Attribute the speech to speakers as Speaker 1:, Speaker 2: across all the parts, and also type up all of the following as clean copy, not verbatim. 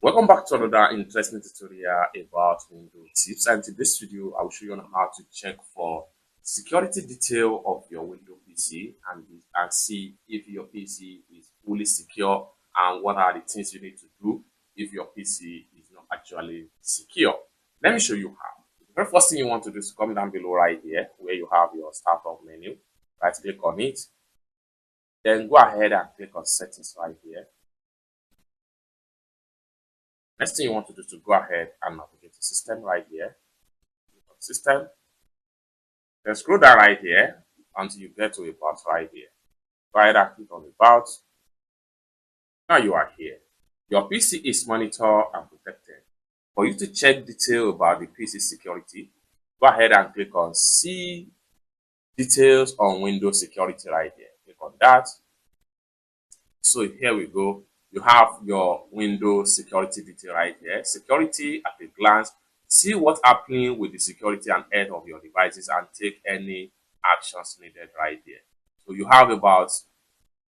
Speaker 1: Welcome back to another interesting tutorial about Windows tips. And in this video, I will show you on how to check for security detail of your Windows PC and see if your PC is fully secure and what are the things you need to do if your PC is not actually secure. Let me show you how. The very first thing you want to do is to come down below right here where you have your startup menu. Right click on it. Then go ahead and click on settings right here. Next thing you want to do is to go ahead and navigate to system right here. Click on system. Then scroll down right here until you get to about right here. Go ahead and click on about. Now you are here. Your PC is monitored and protected. For you to check detail about the PC security, go ahead and click on see details on Windows security right here. Click on that. So here we go. You have your Windows security detail right here. Security at a glance. See what's happening with the security and health of your devices and take any actions needed right here. So you have about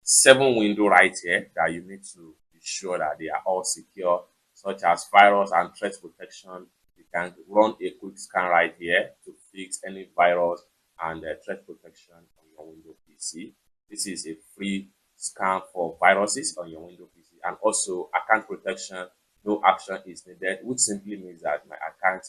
Speaker 1: 7 windows right here that you need to be sure that they are all secure, such as virus and threat protection. You can run a quick scan right here to fix any virus and threat protection on your Windows PC. This is a free scan for viruses on your Windows PC, and also account protection. No action is needed, which simply means that my account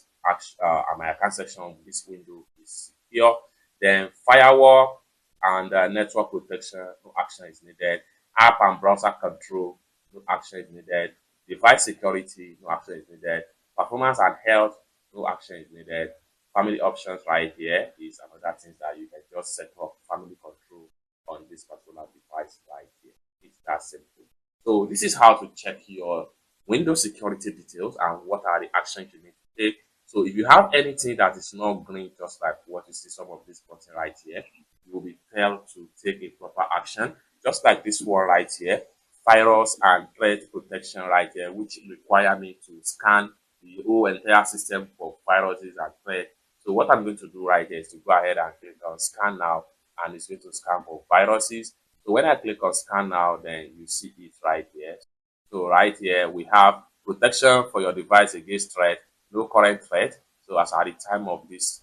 Speaker 1: section of this window is secure. Then firewall and network protection, no action is needed. App and browser control, no action is needed. Device security, no action is needed. Performance and health, no action is needed. Family options right here is another thing that you can just set up family control on this particular device right here. It's that simple. So this is how to check your Windows security details and what are the actions you need to take. So if you have anything that is not green, just like what you see some of this button right here, you will be told to take a proper action, just like this one right here, virus and threat protection right here, which require me to scan the whole entire system for viruses and threats. So what I'm going to do right here is to go ahead and click on scan now, and it's going to scan for viruses. So when I click on scan now, then you see it right here. So right here we have protection for your device against threat, no current threat. So as at the time of this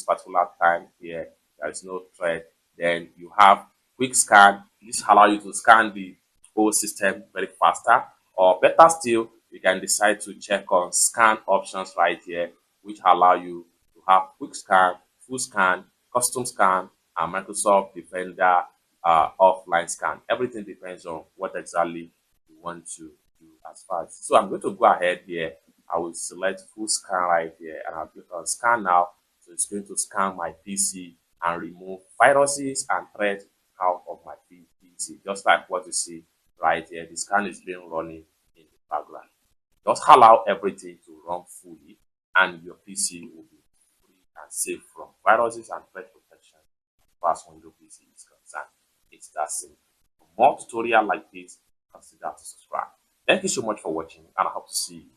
Speaker 1: particular time here, there is no threat. Then you have quick scan. This allows you to scan the whole system very faster. Or better still, you can decide to check on scan options right here, which allow you to have quick scan, full scan, custom scan, and Microsoft Defender offline scan. Everything depends on what exactly you want to do as far as. So I'm going to go ahead here. I will select full scan right here and I'll click on scan now. So it's going to scan my PC and remove viruses and threats out of my PC. Just like what you see right here, the scan is being running in the background. Just allow everything to run fully and your PC will be free and safe from viruses and threat protection as far as Windows PC is concerned. It's that simple. For more tutorial like this, consider to subscribe. Thank you so much for watching and I hope to see you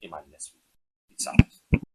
Speaker 1: in my next video. Peace out.